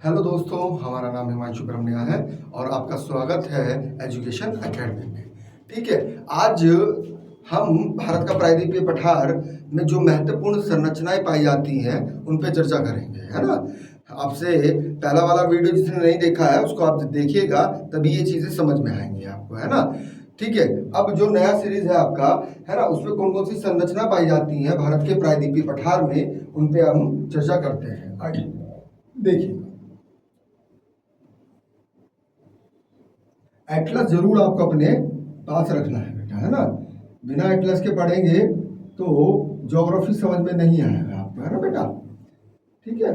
Hello दोस्तों, हमारा नाम हिमांशु ब्रह्मण्या है और आपका स्वागत है एजुकेशन एकेडमी में। ठीक है, आज हम भारत का प्रायद्वीपीय पठार में जो महत्वपूर्ण संरचनाएं पाई जाती हैं उन पे चर्चा करेंगे, है ना। आपसे पहला वाला वीडियो जिसने नहीं देखा है उसको आप देखिएगा, तभी ये चीज़ें समझ में आएंगी आपको, है ना। ठीक है, अब जो नया सीरीज है आपका, है ना, उसमें कौन कौन सी संरचना पाई जाती है भारत के प्रायद्वीपीय पठार में, उन पे हम चर्चा करते हैं। आगे देखिए, एटलस जरूर आपको अपने पास रखना है बेटा, है ना। बिना एटलस के पढ़ेंगे तो ज्योग्राफी समझ में नहीं आएगा आपको, है ना बेटा। ठीक है,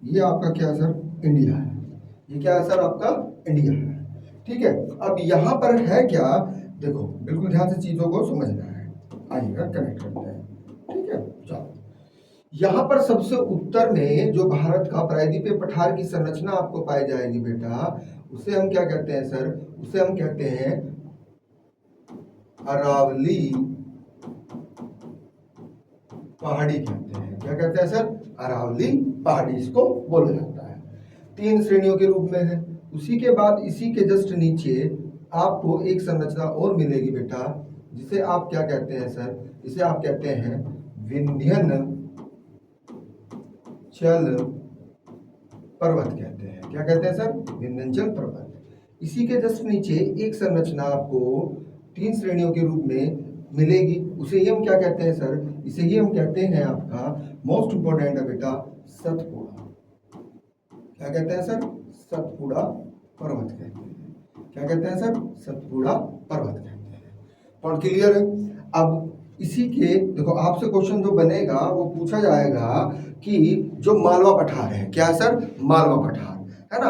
ये आपका क्या है सर? इंडिया है। ये क्या है सर? आपका इंडिया है। ठीक है, अब यहाँ पर है क्या, देखो बिल्कुल ध्यान से चीजों को समझना है। आइएगा कनेक्ट करते हैं। ठीक है, चलो यहाँ पर सबसे उत्तर में जो भारत का प्रायद्वीपीय पठार की संरचना आपको पाई जाएगी बेटा, उसे हम क्या कहते हैं सर? उसे हम कहते हैं अरावली पहाड़ी कहते हैं। क्या कहते हैं सर? अरावली पहाड़ी इसको बोला जाता है। 3 श्रेणियों के रूप में है। उसी के बाद इसी के जस्ट नीचे आपको एक संरचना और मिलेगी बेटा, जिसे आप क्या कहते हैं सर? इसे आप कहते हैं विंध्यन चल पर्वत कहते हैं। क्या कहते हैं सर? विंध्याचल पर्वत। इसी के जस्ट नीचे एक संरचना आपको 3 श्रेणियों के रूप में मिलेगी, उसे ही हम क्या कहते हैं सर? इसे ही हम कहते हैं आपका मोस्ट इंपॉर्टेंट है बेटा, सतपुड़ा। क्या कहते हैं सर? सतपुड़ा पर्वत कहते हैं। क्या कहते हैं सर? सतपुड़ा पर्वत कहते हैं। पॉइंट क्लियर है? अब इसी के देखो, आपसे क्वेश्चन जो बनेगा वो पूछा जाएगा कि जो मालवा पठार है, क्या है सर? मालवा पठार, है ना।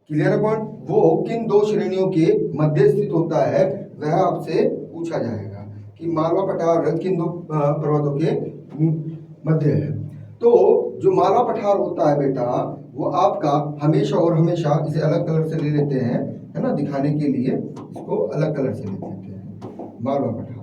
क्लियर है पॉइंट? वो किन 2 श्रेणियों के मध्य स्थित होता है, वह आपसे पूछा जाएगा कि मालवा पठार किन 2 पर्वतों के मध्य है। तो जो मालवा पठार होता है बेटा, वो आपका हमेशा और हमेशा, इसे अलग कलर से ले लेते हैं, है ना, दिखाने के लिए इसको अलग कलर से ले लेते हैं, मालवा पठार।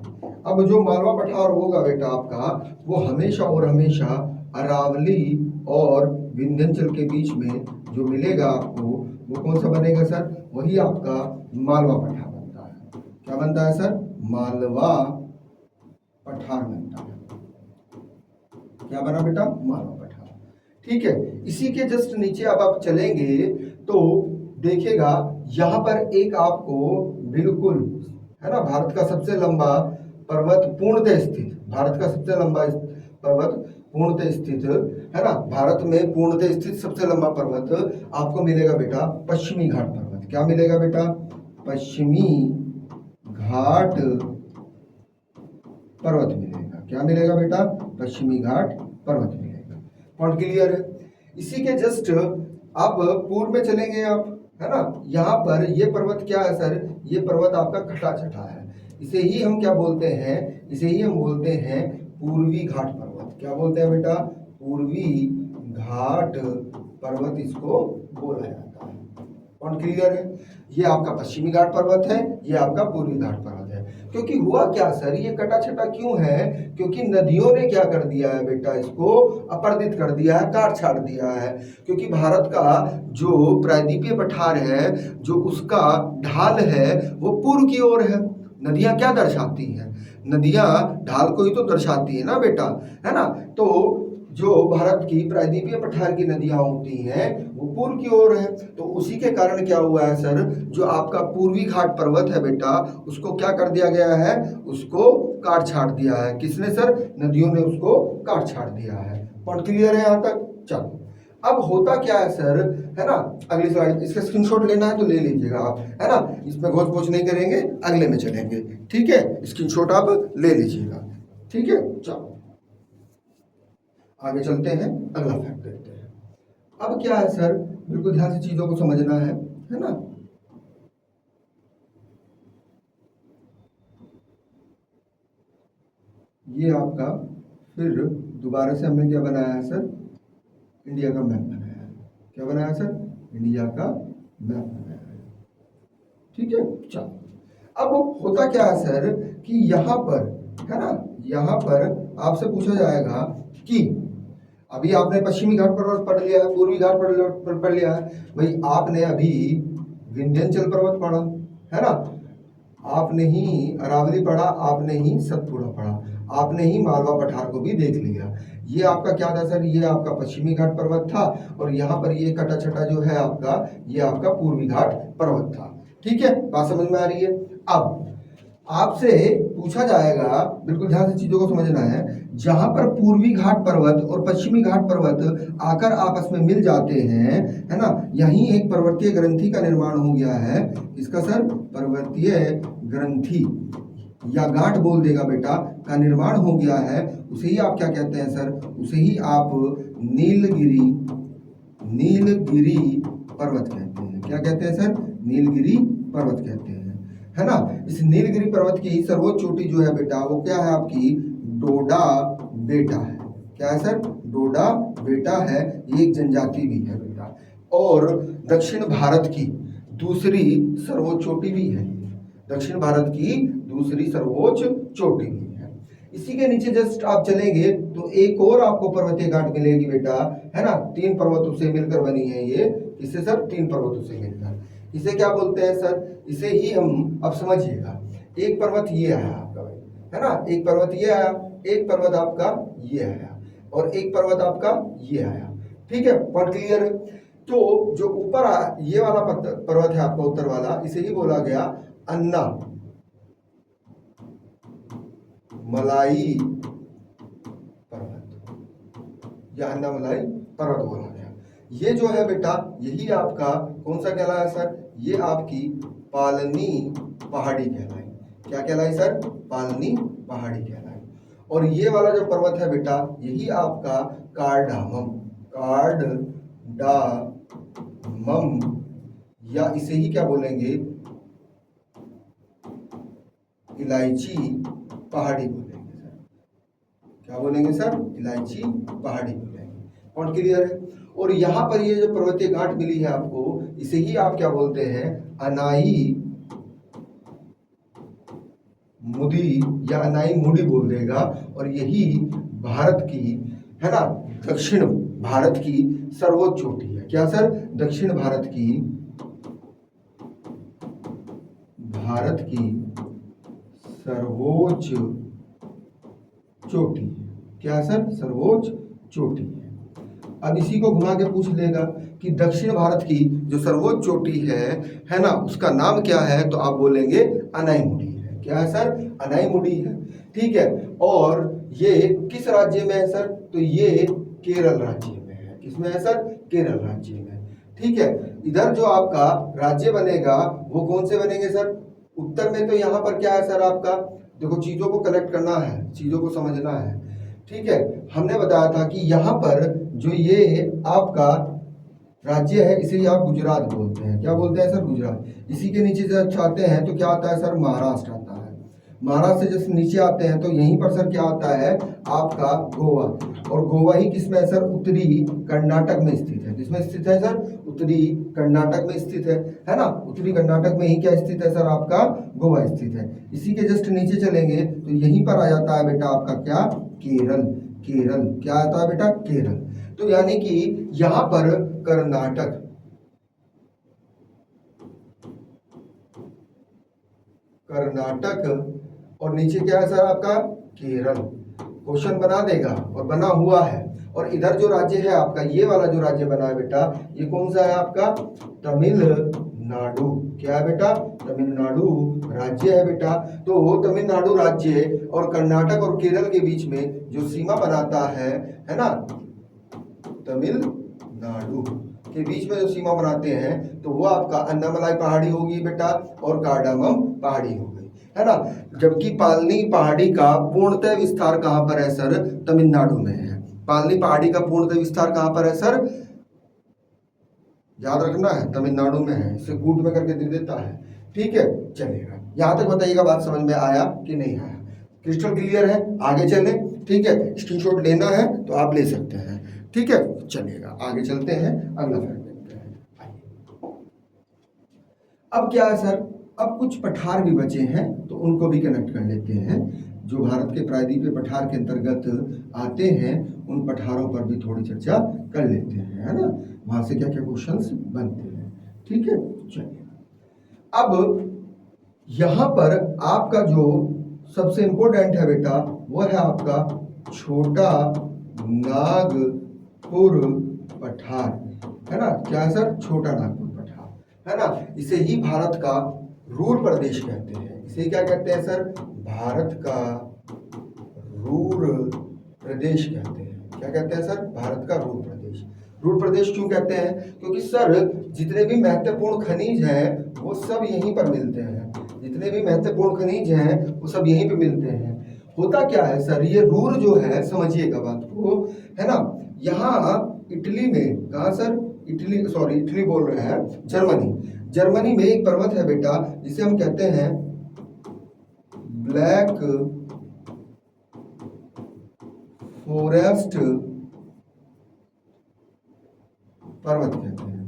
अब जो मालवा पठार होगा बेटा आपका, वो हमेशा और हमेशा अरावली और विंध्याचल के बीच में जो मिलेगा आपको, वो कौन सा बनेगा सर? वही आपका मालवा पठार बनता है। क्या बनता है सर? मालवा पठार बनता है। क्या बना बेटा? मालवा पठार। ठीक है, इसी के जस्ट नीचे अब आप चलेंगे तो देखिएगा, यहाँ पर एक आपको बिल्कुल, है ना, भारत का सबसे लंबा पर्वत पूर्णतः स्थित, भारत का सबसे लंबा पर्वत पूर्णतः स्थित, है ना, भारत में पूर्णतः स्थित सबसे लंबा पर्वत आपको मिलेगा बेटा, पश्चिमी घाट पर्वत। क्या मिलेगा बेटा? पश्चिमी घाट पर्वत मिलेगा। क्या मिलेगा बेटा? पश्चिमी घाट पर्वत मिलेगा। पॉइंट क्लियर है? इसी के जस्ट अब पूर्व में चलेंगे आप, है ना। यहाँ पर ये पर्वत क्या है सर? ये पर्वत आपका खटा छठा है। इसे ही हम क्या बोलते हैं? इसे ही हम बोलते हैं पूर्वी घाट पर्वत। क्या बोलते हैं बेटा? पूर्वी घाट पर्वत इसको बोला जाता है। पॉइंट क्लियर है? ये आपका पश्चिमी घाट पर्वत है, ये आपका पूर्वी घाट पर्वत है। क्योंकि हुआ क्या सर, ये कटा छटा क्यों है? क्योंकि नदियों ने क्या कर दिया है बेटा, इसको अपर्दित कर दिया है, काट छाट दिया है। क्योंकि भारत का जो प्रायद्वीपीय पठार है, जो उसका ढाल है, वो पूर्व की ओर है। नदियां क्या दर्शाती हैं? नदियां ढाल को ही तो दर्शाती है ना बेटा, है ना। तो जो भारत की प्रायद्वीपीय पठार की नदियां होती हैं वो पूर्व की ओर है। तो उसी के कारण क्या हुआ है सर, जो आपका पूर्वी घाट पर्वत है बेटा, उसको क्या कर दिया गया है? उसको काट छाट दिया है। किसने सर? नदियों ने उसको काट छाट दिया है। पॉइंट क्लियर है यहाँ तक? चलो, अब होता क्या है सर, है ना, अगली स्लाइड, इसका स्क्रीनशॉट लेना है तो ले लीजिएगा आप, है ना। इसमें घोष पोछ नहीं करेंगे, अगले में चलेंगे। ठीक है, स्क्रीनशॉट आप ले लीजिएगा। ठीक है, चलो आगे चलते हैं, अगला फैक्ट देखते हैं। अब क्या है सर, बिल्कुल ध्यान से चीजों को समझना है ना। ये आपका फिर दोबारा से हमने क्या बनाया है सर? इंडिया का मैप बनाया है। क्या बनाया सर? इंडिया का मैप बनाया है। ठीक है, चलो अब होता क्या है सर कि यहाँ पर, है ना, यहाँ पर आपसे पूछा जाएगा कि अभी आपने पश्चिमी घाट पर्वत पढ़ लिया है, पूर्वी घाट पढ़ लिया है, भाई आपने अभी विंध्याचल पर्वत पढ़ा है ना, आपने ही अरावली पढ़ा, आपने ही सतपुड़ा पढ़ा, आपने ही मालवा पठार को भी देख लिया। ये आपका क्या था सर, ये आपका पश्चिमी घाट पर्वत था, और यहाँ पर ये कटा छटा जो है आपका, ये आपका पूर्वी घाट पर्वत था। ठीक है, बात समझ में आ रही है। अब आपसे पूछा जाएगा, बिल्कुल ध्यान से चीजों को समझना है, जहां पर पूर्वी घाट पर्वत और पश्चिमी घाट पर्वत आकर आपस में मिल जाते हैं, है ना, यहीं एक पर्वतीय ग्रंथि का निर्माण हो गया है। इसका सर पर्वतीय ग्रंथि या गांठ बोल देगा बेटा, का निर्माण हो गया है। उसे ही आप क्या कहते हैं सर, उसे ही आप नीलगिरी पर्वत कहते हैं। क्या कहते हैं सर, नीलगिरी पर्वत कहते हैं, है ना। इस नीलगिरी पर्वत की सर्वोच्च चोटी जो है बेटा, वो क्या है आपकी, डोडा बेटा है। क्या है सर, डोडा बेटा है। ये एक जनजाति भी है बेटा, और दक्षिण भारत की दूसरी सर्वोच्च चोटी भी है। दक्षिण भारत की दूसरी सर्वोच्च चोटी भी है। इसी के नीचे जस्ट आप चलेंगे तो एक और आपको पर्वतीय घाट मिलेगी बेटा, है ना। 3 पर्वतों से मिलकर बनी है ये। इससे सर 3 पर्वतों से मिलकर, इसे क्या बोलते हैं सर, इसे ही हम, अब समझिएगा, एक पर्वत ये आया आपका भाई, है ना, एक पर्वत ये आया, एक पर्वत आपका ये आया, और एक पर्वत आपका ये आया। ठीक है, पॉइंट क्लियर है। तो जो ऊपर ये वाला पर्वत है आपका उत्तर वाला, इसे ही बोला गया अन्ना मलाई पर्वत, या अन्ना मलाई पर्वत बोला गया। ये जो है बेटा, यही आपका कौन सा कहलाया सर, ये आपकी पालनी पहाड़ी कहलाई। क्या कहलाई सर, पालनी पहाड़ी कहलाई। और ये वाला जो पर्वत है बेटा, यही आपका कार्डामम या इसे ही क्या बोलेंगे, इलायची पहाड़ी बोलेंगे सर। क्या बोलेंगे सर, इलायची पहाड़ी बोलेंगे। और क्लियर है। और यहाँ पर ये जो पर्वतीय गांठ मिली है आपको, इसे ही आप क्या बोलते हैं, अनाई मुदी या अनाई मुडी बोल देगा। और यही भारत की, है ना, दक्षिण भारत की सर्वोच्च चोटी है। क्या सर, दक्षिण भारत की सर्वोच्च चोटी। क्या सर, सर्वोच्च चोटी है। अब इसी को घुमा के पूछ लेगा कि दक्षिण भारत की जो सर्वोच्च चोटी है ना, उसका नाम क्या है, तो आप बोलेंगे अनाईमुडी है। क्या है सर, अनाईमुडी है। ठीक है, और ये किस राज्य में है सर, तो ये केरल राज्य में है। किसमें है सर, केरल राज्य में। ठीक है, इधर जो आपका राज्य बनेगा वो कौन से बनेंगे सर, उत्तर में। तो यहाँ पर क्या है सर आपका, देखो चीजों को कलेक्ट करना है, चीजों को समझना है। ठीक है, हमने बताया था कि यहाँ पर जो ये आपका राज्य है, इसे आप गुजरात बोलते हैं। क्या बोलते हैं सर, गुजरात। इसी के नीचे जब आते हैं तो क्या आता है सर, महाराष्ट्र आता है। महाराष्ट्र से जब नीचे आते हैं तो यहीं पर सर क्या आता है आपका, गोवा। और गोवा ही किसमें है सर, उत्तरी कर्नाटक में स्थित है। किसमें स्थित है सर, उत्तरी कर्नाटक में स्थित है ना। उत्तरी कर्नाटक में ही क्या स्थित है सर, आपका गोवा स्थित है। इसी के जस्ट नीचे चलेंगे तो यहीं पर आ जाता है बेटा आपका क्या, केरल। क्या आता है बेटा, केरल। तो यानी कि यहां पर कर्नाटक, और नीचे क्या है सर आपका, केरल। क्वेश्चन बना देगा और बना हुआ है। और इधर जो राज्य है आपका, ये वाला जो राज्य बना है बेटा, ये कौन सा है आपका, तमिलनाडु। क्या है बेटा, तमिलनाडु राज्य है बेटा। तो तमिलनाडु राज्य और कर्नाटक और केरल के बीच में जो सीमा बनाता है ना, तमिलनाडु के बीच में जो सीमा बनाते हैं, तो वो आपका अन्नामलाई पहाड़ी होगी बेटा, और कार्डामम पहाड़ी हो गई, है ना। जबकि पालनी पहाड़ी का पूर्णतः विस्तार कहां पर है सर, तमिलनाडु में है। पालनी पहाड़ी का पूर्णतः विस्तार कहां पर है सर, याद रखना है, तमिलनाडु में है। इसे कूट में करके दे देता है। ठीक है, चलेगा। यहां तक बताइएगा, बात समझ में आया कि नहीं आया, क्रिस्टल क्लियर है। आगे चले, ठीक है, स्क्रीनशॉट लेना है तो आप ले सकते हैं। ठीक है, चलिएगा आगे चलते हैं, अगला फ्रेंड देखते हैं। अब क्या है सर, अब कुछ पठार भी बचे हैं तो उनको भी कनेक्ट कर लेते हैं। जो भारत के प्रायद्वीपीय पठार के अंतर्गत आते हैं उन पठारों पर भी थोड़ी चर्चा कर लेते हैं, है ना, वहां से क्या क्या क्वेश्चंस बनते हैं। ठीक है, चलिए अब यहां पर आपका जो सबसे इंपॉर्टेंट है बेटा वो है आपका छोटा नागपुर पठार, है ना, क्या है सर, छोटा नागपुर पठार, है ना, इसे ही भारत का रूर प्रदेश कहते हैं। इसे क्या कहते हैं सर, भारत का रूर प्रदेश कहते हैं। क्या कहते हैं सर, भारत का रूर प्रदेश। रूर प्रदेश क्यों कहते हैं, क्योंकि सर जितने भी महत्वपूर्ण खनिज हैं वो सब यहीं पर मिलते हैं, जितने भी महत्वपूर्ण खनिज हैं वो सब यहीं पे मिलते हैं। होता क्या है सर, ये रूर जो है, समझिएगा बात को, है ना, यहाँ इटली में, कहा सर, इटली, सॉरी इटली बोल रहे हैं, जर्मनी में एक पर्वत है बेटा जिसे हम कहते हैं ब्लैक फॉरेस्ट पर्वत कहते हैं।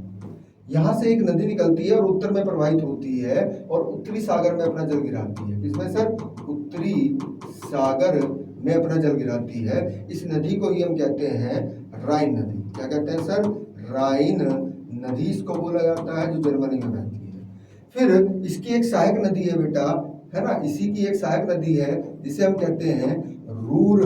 यहां से एक नदी निकलती है और उत्तर में प्रवाहित होती है और उत्तरी सागर में अपना जल गिराती है। किसमें सर, उत्तरी सागर में अपना जल गिराती है। इस नदी को ही हम कहते हैं राइन नदी। क्या कहते हैं सर, राइन नदी इसको बोला जाता है, जो जर्मनी में बहती है। फिर इसकी एक सहायक नदी है बेटा, है ना, इसी की एक सहायक नदी है जिसे हम कहते हैं रूर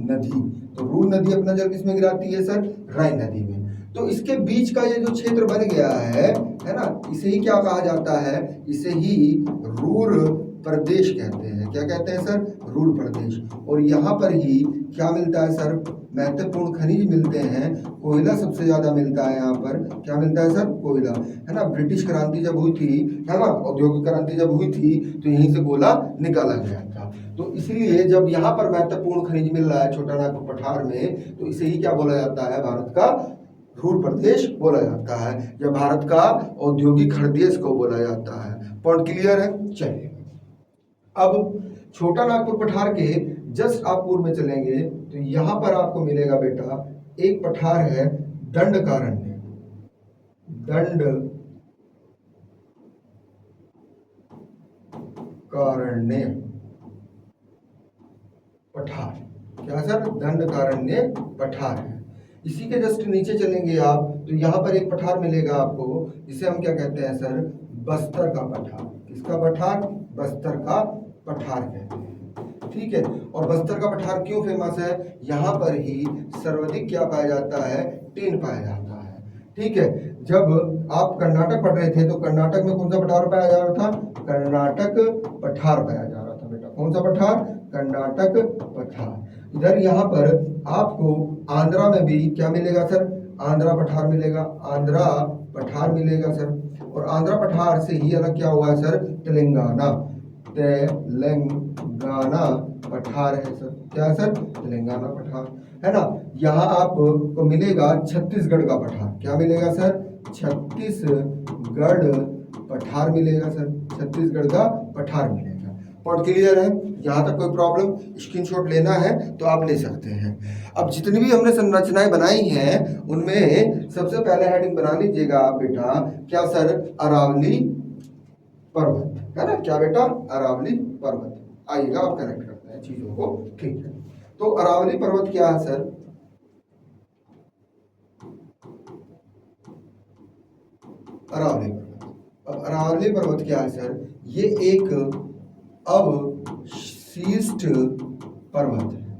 नदी। तो रूर नदी अपना जल किसमें गिराती है सर, राइन नदी में। तो इसके बीच का ये जो क्षेत्र बन गया है ना, इसे ही क्या कहा जाता है, इसे ही रूर प्रदेश कहते हैं। क्या कहते हैं सर, रूर प्रदेश। और यहाँ पर ही क्या मिलता है सर, महत्वपूर्ण खनिज मिलते हैं। कोयला सबसे ज्यादा मिलता है यहाँ पर। क्या मिलता है सर, कोयला, है ना। ब्रिटिश क्रांति जब हुई थी, है ना, औद्योगिक क्रांति जब हुई थी तो यहीं से कोयला निकाला गया था। तो इसलिए जब यहाँ पर महत्वपूर्ण खनिज मिल रहा है छोटा नागपुर पठार में, तो इसे ही क्या बोला जाता है, भारत का रूर प्रदेश बोला जाता है, या भारत का औद्योगिक हृदय को बोला जाता है। पॉइंट क्लियर है। चलिए अब छोटा नागपुर पठार के जस्ट आप पूर्व में चलेंगे तो यहां पर आपको मिलेगा बेटा एक पठार है दंडकारण्य। दंडकारण्य पठार, क्या सर, दंडकारण्य पठार है। इसी के जस्ट नीचे चलेंगे आप तो यहाँ पर एक पठार मिलेगा आपको जिसे हम क्या कहते हैं सर, बस्तर का पठार। किसका पठार, बस्तर का पठार कहते हैं। ठीक है, और बस्तर का पठार क्यों फेमस है, यहाँ पर ही सर्वाधिक क्या पाया जाता है, टीन पाया जाता है। ठीक है, जब आप कर्नाटक पढ़ रहे थे तो कर्नाटक में कौन सा पठार पाया जा रहा था, कर्नाटक पठार पाया जा रहा था बेटा। कौन सा पठार, कर्नाटक पठार। इधर यहाँ पर आपको आंध्रा में भी क्या मिलेगा सर, आंध्रा पठार मिलेगा, आंध्रा पठार मिलेगा सर। और आंध्रा पठार से ही अलग क्या हुआ है सर, तेलंगाना, तेलंगाना पठार है सर। क्या है सर, तेलंगाना पठार, है ना। यहाँ आपको मिलेगा छत्तीसगढ़ का पठार। क्या मिलेगा सर, छत्तीसगढ़ पठार मिलेगा सर, छत्तीसगढ़ का पठार मिलेगा। पॉइंट क्लियर है, यहाँ तक कोई प्रॉब्लम, स्क्रीनशॉट लेना है तो आप ले सकते हैं। अब जितनी भी हमने संरचनाएं बनाई हैं उनमें सबसे पहले हेडिंग बना लीजिएगा आप बेटा, क्या सर, अरावली पर्वत, है ना। क्या बेटा, अरावली पर्वत। आइएगा आप कनेक्ट करते हैं चीजों को। ठीक है, तो अरावली पर्वत क्या है सर, अरावली पर्वत। अब अरावली पर्वत क्या है सर, ये एक अवशिष्ट पर्वत है।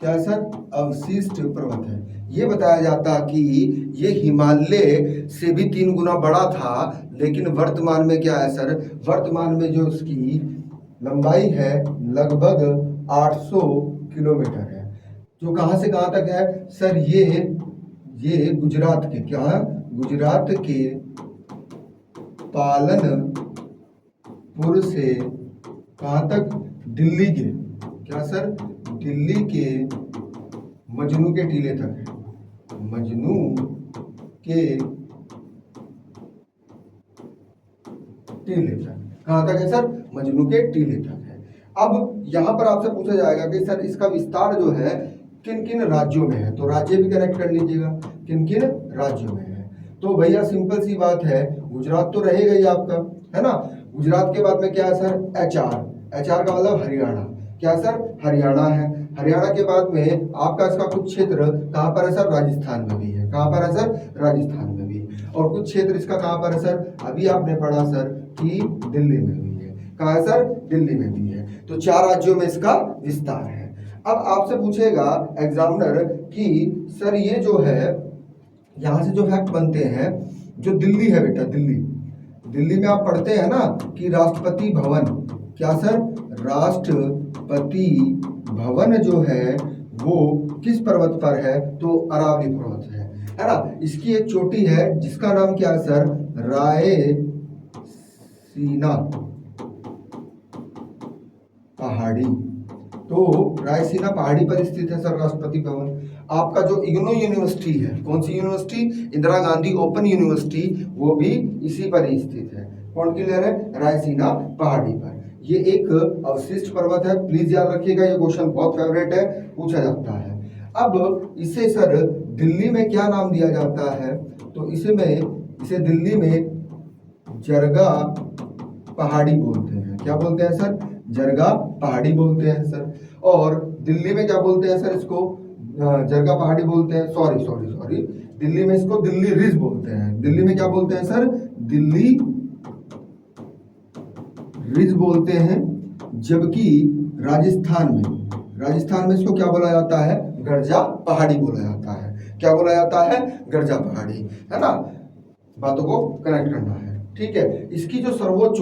क्या है सर, अवशिष्ट पर्वत है। ये बताया जाता कि ये हिमालय से भी 3 गुना बड़ा था, लेकिन वर्तमान में क्या है सर, वर्तमान में जो उसकी लंबाई है लगभग 800 किलोमीटर है। जो कहाँ से कहाँ तक है सर, ये गुजरात के, क्या, गुजरात के पालनपुर से कहाँ तक, दिल्ली के, क्या सर, दिल्ली के मजनू के टीले तक है। मजनू के टीले तक, कहाँ तक है सर, मजनू के टीले तक है। अब यहाँ पर आपसे पूछा जाएगा कि सर इसका विस्तार जो है किन किन राज्यों में है, तो राज्य भी कनेक्ट कर लीजिएगा, किन किन राज्यों में है। तो भैया सिंपल सी बात है, गुजरात तो रहेगा ही आपका, है ना। गुजरात के बाद में क्या है सर, HR, HR का मतलब हरियाणा। क्या सर, हरियाणा है। हरियाणा के बाद में आपका इसका कुछ क्षेत्र कहाँ पर है सर? राजस्थान में भी है। कहाँ पर है सर? राजस्थान में भी। और कुछ क्षेत्र इसका कहाँ पर है सर? अभी आपने पढ़ा सर कि दिल्ली में भी है। कहाँ है सर? दिल्ली में भी है। तो 4 राज्यों में इसका विस्तार है। अब आपसे पूछेगा एग्जामिनर कि सर ये जो है यहाँ से जो फैक्ट बनते हैं, जो दिल्ली है बेटा, दिल्ली में आप पढ़ते हैं ना कि राष्ट्रपति भवन, क्या सर? राष्ट्रपति भवन जो है वो किस पर्वत पर है? तो अरावली पर्वत है ना। इसकी एक चोटी है जिसका नाम क्या है सर? रायसीना पहाड़ी। तो रायसीना पहाड़ी पर स्थित है सर राष्ट्रपति भवन। आपका जो इग्नू यूनिवर्सिटी है, कौन सी university? Indira Gandhi open university, वो भी इसी पर ही स्थित है। कौन की लहर है? रायसीना पहाड़ी पर। ये एक अवशिष्ट पर्वत है, प्लीज याद रखिएगा, ये क्वेश्चन बहुत फेवरेट है, पूछा जाता है। अब इसे सर दिल्ली में क्या नाम दिया जाता है? तो इसे दिल्ली में जरगा पहाड़ी बोलते हैं। क्या बोलते हैं सर? जरगा पहाड़ी बोलते हैं सर। और दिल्ली में क्या बोलते हैं सर? इसको जरगा पहाड़ी बोलते हैं। सॉरी, दिल्ली में इसको दिल्ली रिज बोलते हैं। दिल्ली में क्या बोलते हैं सर? दिल्ली रिज बोलते हैं। जबकि राजस्थान में इसको क्या बोला जाता है? गर्जा पहाड़ी बोला जाता है। क्या बोला जाता है? गर्जा पहाड़ी, है ना। बातों को कनेक्ट करना है, ठीक है। इसकी जो सर्वोच्च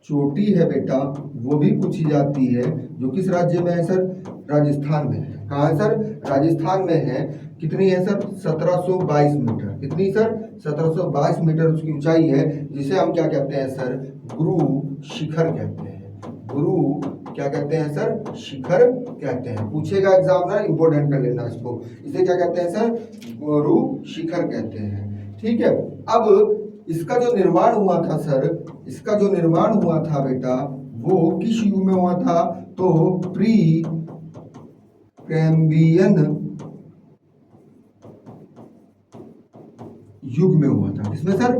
चोटी है बेटा, वो भी पूछी जाती है, जो किस राज्य में है सर? राजस्थान में है। कहाँ है सर? राजस्थान में है। कितनी है सर? 1722 मीटर। कितनी सर? 1722 मीटर उसकी ऊंचाई है, जिसे हम क्या कहते हैं सर? गुरु शिखर कहते हैं। गुरु क्या कहते हैं सर? शिखर कहते हैं। पूछेगा एग्जामिनर, इंपोर्टेंट कर लेना इसको। इसे क्या कहते हैं सर? गुरु शिखर कहते हैं, ठीक है। अब इसका जो निर्माण हुआ था सर, बेटा, वो किस युग में हुआ था? तो प्री कैम्ब्रियन युग में हुआ था। किसमें सर?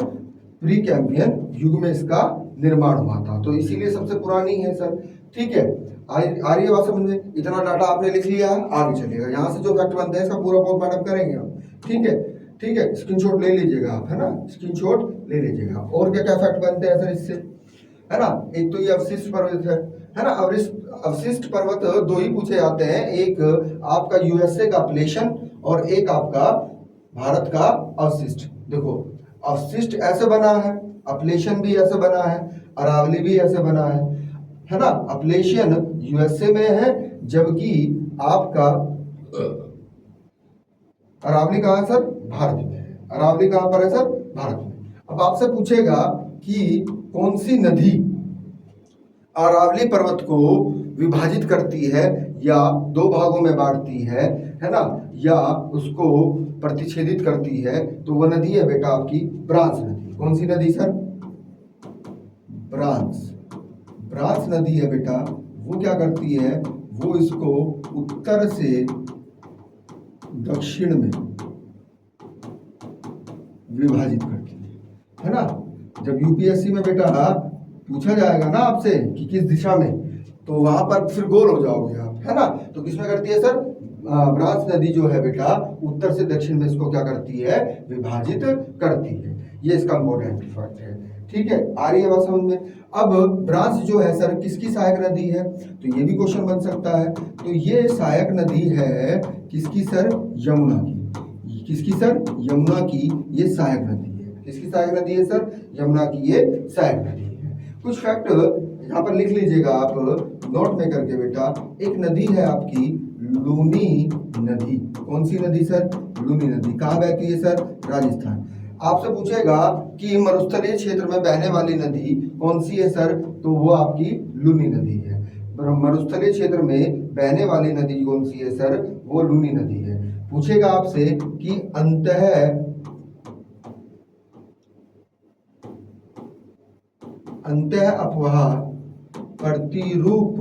प्री कैम्ब्रियन युग में इसका निर्माण हुआ था, तो इसीलिए सबसे पुरानी है सर, ठीक है। आ रही है बात समझ में? इतना डाटा आपने लिख लिया, आगे चलेगा। यहाँ से जो फैक्ट बनते हैं इसका पूरा पोस्टमार्टम करेंगे हम, ठीक है। स्क्रीनशॉट ले लीजिएगा आप, है ना, स्क्रीनशॉट ले लीजिएगा। और क्या क्या फैक्ट बनते हैं सर इससे, है ना। एक तो ये अवशिष्ट पर्वत है ना। अवशिष्ट पर्वत 2 ही पूछे जाते हैं, एक आपका यूएसए का प्लेशन और एक आपका भारत का अवशिष्ट। देखो अवशिष्ट ऐसे बना है, अपलेशन भी ऐसे बना है, अरावली भी ऐसे बना है ना। अपलेशन यूएसए में है, जबकि आपका अरावली कहाँ है सर? भारत में है। अरावली कहाँ पर है सर? भारत में। अब आपसे पूछेगा कि कौन सी नदी अरावली पर्वत को विभाजित करती है या 2 भागों में बांटती है ना, या उसको प्रतिच्छेदित करती है? तो वह नदी है बेटा आपकी ब्रांस नदी। कौन सी नदी सर? ब्रांस नदी है बेटा। वो क्या करती है? वो इसको उत्तर से दक्षिण में विभाजित करती है ना। जब यूपीएससी में बेटा पूछा जाएगा ना आपसे कि किस दिशा में, तो वहां पर फिर गोल हो जाओगे आप, है ना। तो किसमें करती है सर? ब्रांस नदी जो है बेटा उत्तर से दक्षिण में इसको क्या करती है? विभाजित करती है। ये इसका इंपॉर्टेंट फैक्ट है, ठीक है। आ रही है बात समझ में? अब ब्रांस जो है सर किसकी सहायक नदी है? तो ये भी क्वेश्चन बन सकता है। तो ये सहायक नदी है किसकी सर? यमुना की। किसकी सर? यमुना की ये सहायक नदी है। किसकी सहायक नदी है सर? यमुना की ये सहायक नदी है। कुछ फैक्ट यहाँ पर लिख लीजिएगा आप नोट में करके बेटा। एक नदी है आपकी लूनी नदी। कौन सी नदी सर? लूनी नदी। कहाँ बहती है सर? राजस्थान। आपसे पूछेगा कि मरुस्थलीय क्षेत्र में बहने वाली नदी कौन सी है सर? तो वो आपकी लूनी नदी है। मरुस्थलीय क्षेत्र में बहने वाली नदी कौन सी है सर? वो लूनी नदी है। पूछेगा आपसे कि अंतः अपवाह प्रतिरूप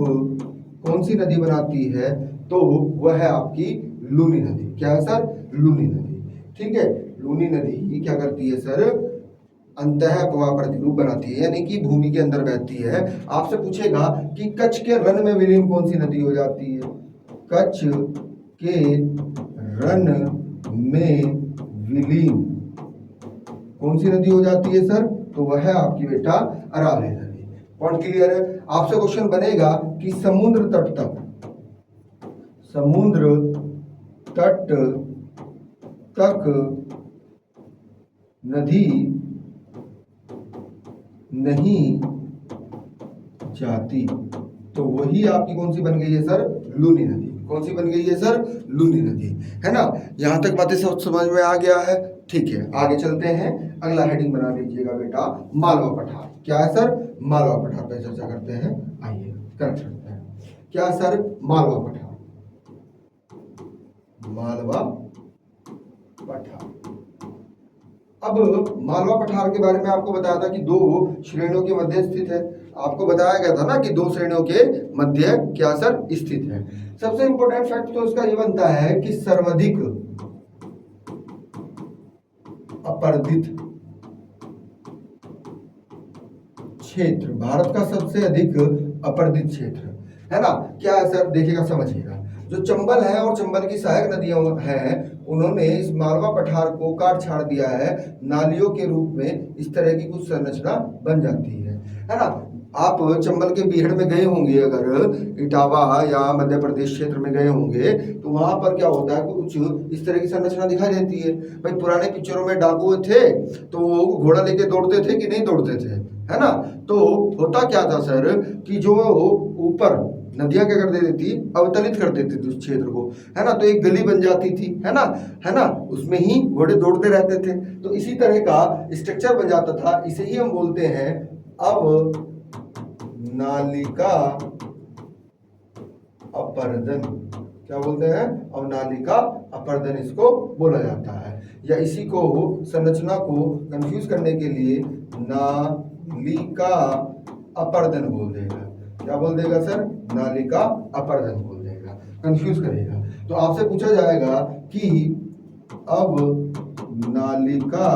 कौन सी नदी बनाती है? तो वह है आपकी लूनी नदी। क्या है सर? लूनी नदी, ठीक है। लूनी नदी क्या करती है सर? अंतः अपवाह प्रतिरूप बनाती है, यानी कि भूमि के अंदर बहती है। आपसे पूछेगा कि कच्छ के रन में विलीन कौन सी नदी हो जाती है? कच्छ के रन में विलीन कौन सी नदी हो जाती है सर? तो वह है आपकी बेटा अरावली नदी। पॉइंट क्लियर है? आपसे क्वेश्चन बनेगा कि समुद्र तट तक नदी नहीं जाती, तो वही आपकी कौन सी बन गई है सर? लूनी नदी। कौन सी बन गई है सर? लूनी नदी, है ना? यहां तक बातें सब समझ में आ गया है? ठीक है, आगे चलते हैं। अगला हेडिंग बना दीजिएगा बेटा मालवा पठार। क्या है सर? मालवा पठार पे चर्चा करते हैं। आइए करेक्ट करते हैं। क्या सर? मालवा पठार। मालवा पठार। अब मालवा पठार के बारे में आपको बताया था कि दो श्रेणियों के मध्य स्थित है। आपको बताया गया था ना कि दो श्रेणियों के मध्य क्या सर स्थित है। सबसे इंपॉर्टेंट फैक्ट तो इसका ये बनता है कि सर्वाधिक अपर्दित क्षेत्र, भारत का सबसे अधिक अपर्दित क्षेत्र, है ना? क्या है सर? देखिएगा, समझिएगा। जो चंबल है और चंबल की सहायक नदियां हैं, उन्होंने इस मालवा पठार को काट छाड़ दिया है। नालियों के रूप में इस तरह की कुछ संरचना बन जाती है ना? आप चंबल के बीहड़ में गए होंगे, अगर इटावा या मध्य प्रदेश क्षेत्र में गए होंगे, तो वहां पर क्या होता है, कुछ इस तरह की संरचना दिखाई देती है। भाई पुराने पिक्चरों में डाकू थे तो वो घोड़ा लेके दौड़ते थे कि नहीं दौड़ते थे, है ना? तो होता क्या था सर कि जो ऊपर नदियां क्या कर देती थी, अवतलित कर देती थी उस क्षेत्र को, है ना? तो एक गली बन जाती थी, है ना? उसमें ही घोड़े दौड़ते रहते थे। तो इसी तरह का स्ट्रक्चर बन जाता था। इसे ही हम बोलते हैं अब नालिका अपर्दन। क्या बोलते हैं? अब नालिका अपर्दन इसको बोला जाता है, या इसी को संरचना को कंफ्यूज करने के लिए नालिका अपर्दन बोल देगा। क्या बोल देगा सर? नालिका अपर्दन बोल देगा, कंफ्यूज करेगा। तो आपसे पूछा जाएगा कि अब नालिका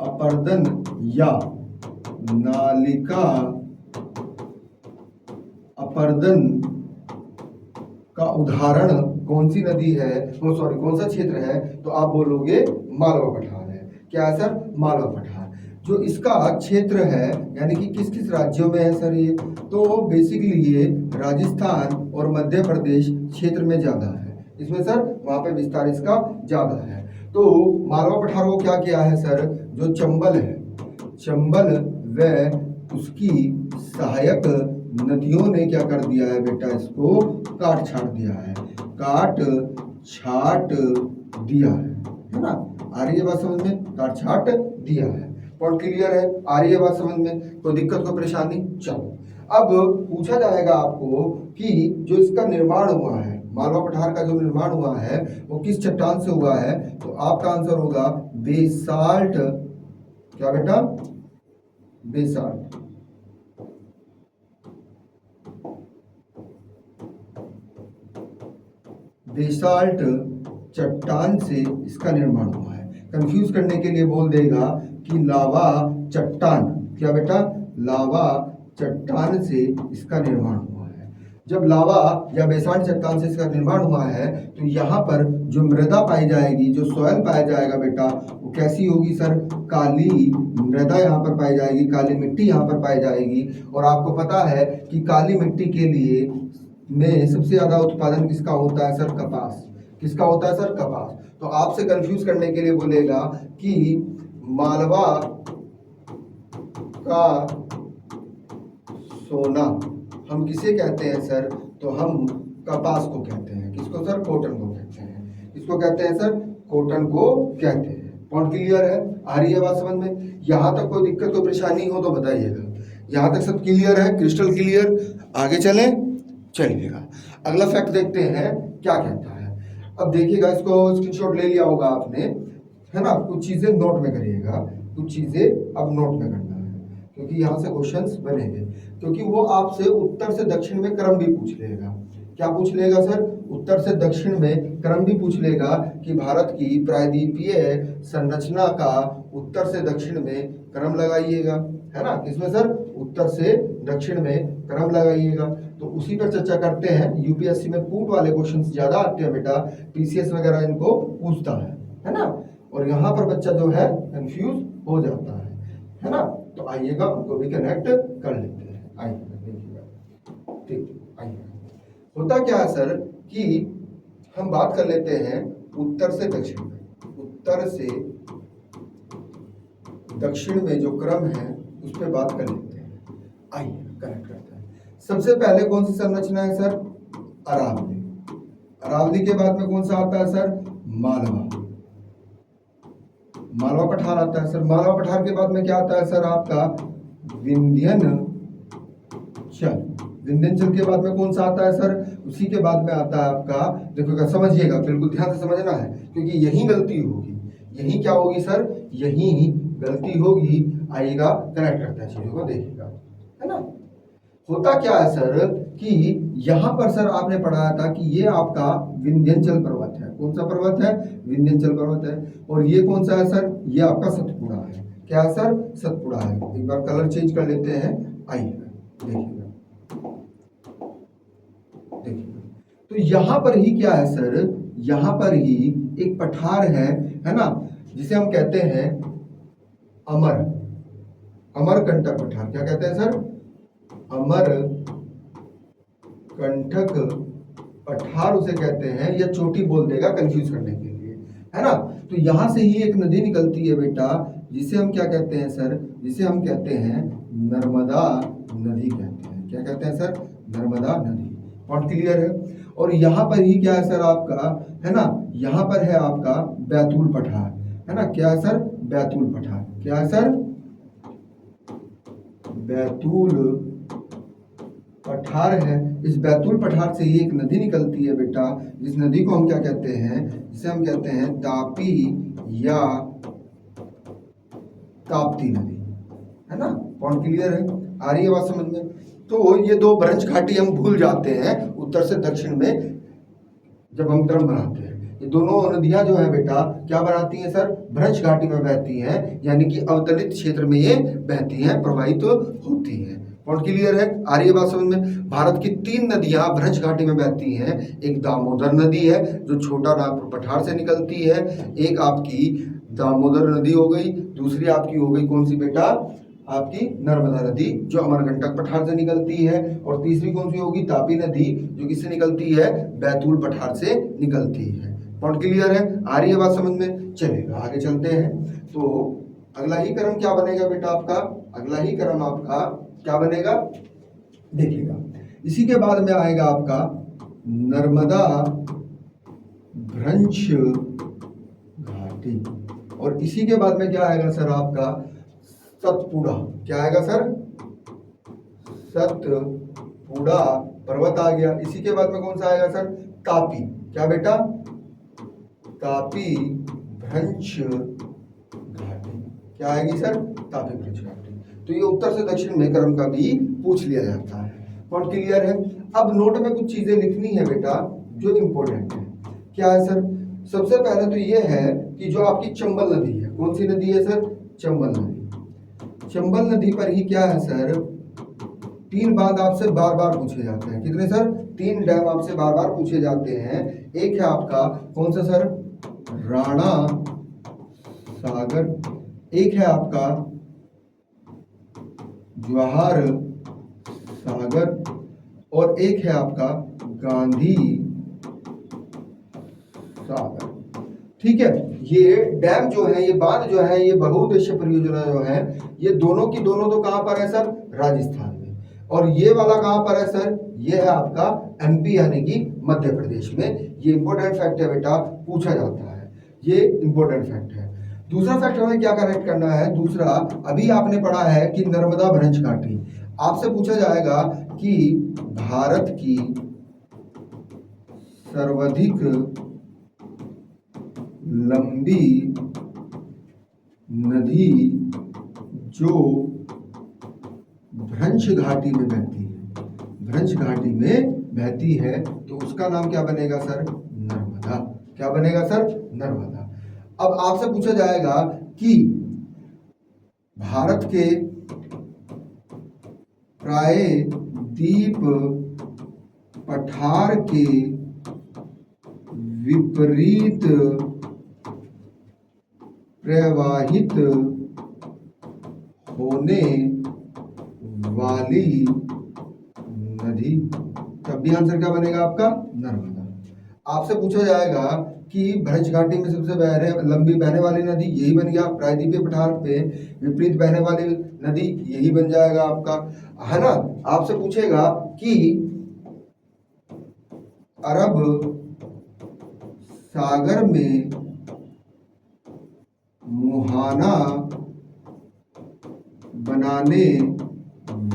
अपर्दन या नालिका अपर्दन का उदाहरण कौन सी नदी है, कौन सा क्षेत्र है? तो आप बोलोगे मालवा पठार है। क्या है सर? मालवा पठार। जो इसका क्षेत्र है, यानी कि किस किस राज्यों में है सर ये? तो बेसिकली ये राजस्थान और मध्य प्रदेश क्षेत्र में ज्यादा है। इसमें सर वहां पे विस्तार इसका ज्यादा है। तो मालवा पठार को क्या किया है सर? जो चंबल है, चंबल व उसकी सहायक नदियों ने क्या कर दिया है बेटा? इसको काट छाट दिया है। काट छाट दिया है ना? आ रही है बात समझ में? काट छाट दिया है। पॉइंट क्लियर है? आ रही है बात समझ में? कोई दिक्कत को परेशानी? चलो, अब पूछा जाएगा आपको कि जो इसका निर्माण हुआ है, मालवा पठार का जो निर्माण हुआ है, वो किस चट्टान से हुआ है? तो आपका आंसर होगा बेसाल्ट। क्या बेटा? बेसाल्ट। बेसाल्ट चट्टान से इसका निर्माण हुआ है। कंफ्यूज करने के लिए बोल देगा कि लावा चट्टान। क्या बेटा? लावा चट्टान से इसका निर्माण हुआ है। जब लावा या बेसाल्ट चट्टान से इसका निर्माण हुआ है, तो यहाँ पर जो मृदा पाई जाएगी, जो सॉइल पाया जाएगा बेटा, वो कैसी होगी सर? काली मृदा यहाँ पर पाई जाएगी, काली मिट्टी यहाँ पर पाई जाएगी। और आपको पता है कि काली मिट्टी के लिए में सबसे ज्यादा उत्पादन किसका होता है सर? कपास। किसका होता है सर? कपास। तो आपसे कंफ्यूज करने के लिए बोलेगा कि मालवा का सोना हम किसे कहते हैं सर? तो हम कपास को कहते हैं। किसको सर? कॉटन को कहते हैं। किसको कहते हैं सर? कॉटन को कहते हैं। पॉइंट क्लियर है? आ रही है बात समझ में? यहां तक कोई दिक्कत तो परेशानी हो तो बताइएगा। यहां तक सब क्लियर है? Crystal clear? आगे चलें? चलिएगा, अगला फैक्ट देखते हैं क्या कहता है। अब देखिएगा, इसको स्क्रीनशॉट ले लिया होगा आपने, है ना? कुछ चीजें नोट में करिएगा, कुछ चीजें अब नोट में करना है, क्योंकि यहाँ से क्वेश्चंस बनेंगे। क्योंकि वो आपसे उत्तर से दक्षिण में क्रम भी पूछ लेगा। क्या पूछ लेगा सर? उत्तर से दक्षिण में क्रम भी पूछ लेगा कि भारत की प्रायद्वीपीय संरचना का उत्तर से दक्षिण में क्रम लगाइएगा, है ना। किसमें सर? उत्तर से दक्षिण में क्रम लगाइएगा। तो उसी पर चर्चा करते हैं। यूपीएससी में कूट वाले क्वेश्चन ज्यादा आते हैं बेटा, पीसीएस वगैरह इनको पूछता है ना। और यहाँ पर बच्चा जो है कंफ्यूज हो जाता है ना। तो आइएगा उनको भी कनेक्ट कर लेते हैं। आइएगा देखिएगा, ठीक आइएगा। होता क्या है सर कि हम बात कर लेते हैं उत्तर से दक्षिण में। उत्तर से दक्षिण में जो क्रम है उस पर बात कर लेते हैं। आइए कनेक्ट करते हैं। सबसे पहले कौन सी संरचना है सर? अरावली। अरावली के बाद में कौन सा आता है सर? मालवा। मालवा पठार आता है सर। मालवा पठार के बाद में क्या आता है सर? आपका विंध्याचल। विंध्याचल के बाद में कौन सा आता है सर? उसी के बाद में आता है आपका, देखो समझिएगा, बिल्कुल ध्यान से समझना है, क्योंकि यही गलती होगी। यही क्या होगी सर? यही गलती होगी। आइएगा कनेक्ट करते हैं चीजों को, देखिएगा, है ना। होता क्या है सर कि यहाँ पर सर आपने पढ़ा था कि ये आपका विंध्याचल पर्वत है। कौन सा पर्वत है? विंध्याचल पर्वत है। और ये कौन सा है सर? ये आपका सतपुड़ा है। क्या है सर? सतपुड़ा है। एक बार कलर चेंज कर लेते हैं। आइएगा देखिएगा, देखिएगा। तो यहाँ पर ही क्या है सर? यहाँ पर ही एक पठार है ना, जिसे हम कहते हैं अमरकंटक पठार। क्या कहते हैं सर? अमरकंटक पठार उसे कहते हैं, या चोटी बोल देगा कंफ्यूज करने के लिए, है ना। तो यहां से ही एक नदी निकलती है बेटा, जिसे हम क्या कहते हैं सर? जिसे हम कहते हैं नर्मदा नदी कहते हैं। क्या कहते हैं सर? नर्मदा नदी। पॉइंट क्लियर है। और यहाँ पर ही क्या है सर आपका, है ना, यहाँ पर है आपका बैतूल पठार, है ना। क्या है सर? बैतूल पठार। क्या है सर? बैतूल पठार है। इस बैतूल पठार से ही एक नदी निकलती है बेटा, जिस नदी को हम क्या कहते हैं? जिसे हम कहते हैं तापी या ताप्ती नदी, है ना। पॉइंट क्लियर है? आ रही है बात समझ में? तो ये दो ब्रज घाटी हम भूल जाते हैं उत्तर से दक्षिण में जब हम क्रम बनाते हैं। ये दोनों नदियां जो है बेटा क्या बनाती हैं सर? भ्रंश घाटी में बहती हैं, यानी कि अवतलित क्षेत्र में ये बहती हैं, प्रवाहित होती हैं। पॉइंट क्लियर है? आ रही है बात समझ में? भारत की 3 नदियां भ्रंश घाटी में बहती हैं। एक दामोदर नदी है जो छोटा नागपुर पठार से निकलती है, एक आपकी दामोदर नदी हो गई, दूसरी आपकी हो गई कौन सी बेटा? आपकी नर्मदा नदी जो अमरकंटक पठार से निकलती है, और तीसरी कौन सी होगी? तापी नदी, जो किससे निकलती है? बैतूल पठार से निकलती है। पॉइंट क्लियर है? आ रही है बात समझ में? चलेगा आगे चलते हैं। तो अगला ही क्रम क्या बनेगा बेटा आपका? अगला ही क्रम आपका क्या बनेगा? देखिएगा, इसी के बाद में आएगा आपका नर्मदा भ्रंश घाटी, और इसी के बाद में क्या आएगा सर आपका? सतपुड़ा। क्या आएगा सर? सतपुड़ा पर्वत आ गया। इसी के बाद में कौन सा आएगा सर? तापी। क्या बेटा? तापी भ्रंश घाटी। क्या आएगी सर? तापी भ्रंश घाटी। तो ये उत्तर से दक्षिण में क्रम का भी पूछ लिया जाता है। पॉइंट क्लियर है? अब नोट में कुछ चीजें लिखनी है बेटा जो इंपॉर्टेंट है। क्या है सर? सबसे पहले तो ये है कि जो आपकी चंबल नदी है, कौन सी नदी है सर? चंबल नदी। चंबल नदी पर ही क्या है सर? 3 बांध आपसे बार बार पूछे जाते हैं। कितने सर? 3 डैम आपसे बार बार पूछे जाते हैं। एक है आपका कौन सा सर? राणा सागर। एक है आपका जवाहर सागर, और एक है आपका गांधी सागर। ठीक है, ये डैम जो है, ये बांध जो है, ये बहुउद्देश्य परियोजना जो है, ये दोनों की दोनों तो कहां पर है सर? राजस्थान में। और ये वाला कहां पर है सर? ये है आपका एमपी यानी कि मध्य प्रदेश में। ये इंपॉर्टेंट फैक्ट है बेटा, पूछा जाता है, ये इंपॉर्टेंट फैक्ट है। दूसरा फैक्ट हमें क्या करेक्ट करना है? दूसरा अभी आपने पढ़ा है कि नर्मदा भ्रंश घाटी, आपसे पूछा जाएगा कि भारत की सर्वाधिक लंबी नदी जो भ्रंश घाटी में बहती है, भ्रंश घाटी में बहती है तो उसका नाम क्या बनेगा सर? नर्मदा। क्या बनेगा सर? नर्मदा। अब आपसे पूछा जाएगा कि भारत के प्रायद्वीप पठार के विपरीत प्रवाहित होने वाली नदी, तब भी आंसर क्या बनेगा आपका? नर्मदा। आपसे पूछा जाएगा कि भ्रंश घाटी में सबसे लंबी बहने वाली नदी, यही बन गया। प्रायद्वीपीय पठार पे विपरीत बहने वाली नदी, यही बन जाएगा आपका, है ना। आपसे पूछेगा कि अरब सागर में मुहाना बनाने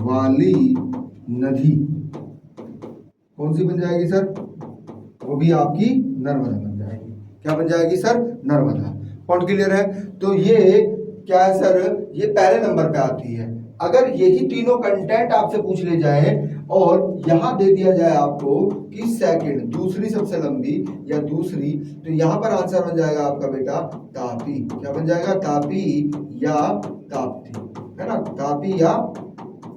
वाली नदी कौन सी बन जाएगी सर? वो भी आपकी नर्मदा बन जाएगी। क्या बन जाएगी सर? नर्मदा। पॉइंट क्लियर है? तो ये क्या है सर? ये पहले नंबर पे आती है। अगर यही तीनों कंटेंट आपसे पूछ ले जाए और यहां दे दिया जाए आपको कि सेकंड, दूसरी सबसे लंबी या दूसरी, तो यहां पर आंसर बन जाएगा आपका बेटा तापी। क्या बन जाएगा? तापी या ताप्ती, है ना। तापी या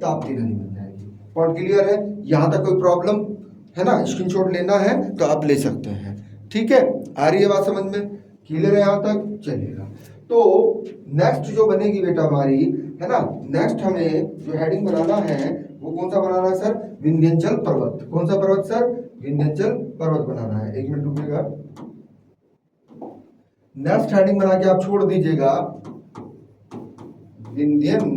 ताप्ती नदी बन जाएगी। पॉइंट क्लियर है? यहां तक कोई प्रॉब्लम है ना? स्क्रीनशॉट लेना है तो आप ले सकते हैं। ठीक है, आ रही है बात समझ में? क्लियर है यहां तक? चलिएगा। तो नेक्स्ट जो बनेगी बेटा हमारी, है ना, नेक्स्ट हमें जो हेडिंग बनाना है वो कौन सा बनाना है सर? विंध्याचल पर्वत। कौन सा पर्वत सर? विंध्याचल पर्वत बनाना है। एक मिनट रुकिएगा। नेक्स्ट हेडिंग बना के आप छोड़ दीजिएगा विंध्याचल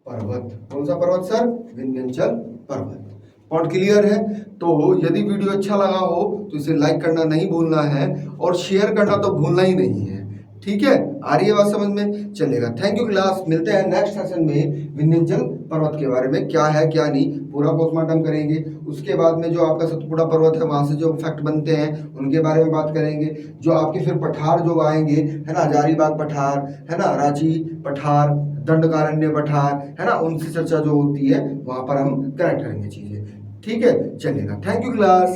पर्वत। कौन सा पर्वत सर? विंध्याचल पर्वत। पॉइंट क्लियर है? तो यदि वीडियो अच्छा लगा हो तो इसे लाइक करना नहीं भूलना है और शेयर करना तो भूलना ही नहीं है। ठीक है, आ रही है बात समझ में? चलेगा। Thank you class. मिलते हैं नेक्स्ट सेशन में विंध्याचल पर्वत के बारे में, क्या है क्या नहीं, पूरा पोस्टमार्टम करेंगे। उसके बाद में जो आपका सतपुड़ा पर्वत है वहां से जो फैक्ट बनते हैं उनके बारे में बात करेंगे। जो आपके फिर पठार जो आएंगे, है ना, हजारीबाग पठार, है ना, रांची पठार, दंडकारण्य पठार, है ना, उनसे चर्चा जो होती है वहां पर हम कनेक्ट करेंगे चीजें। ठीक है, चलेगा। Thank you class.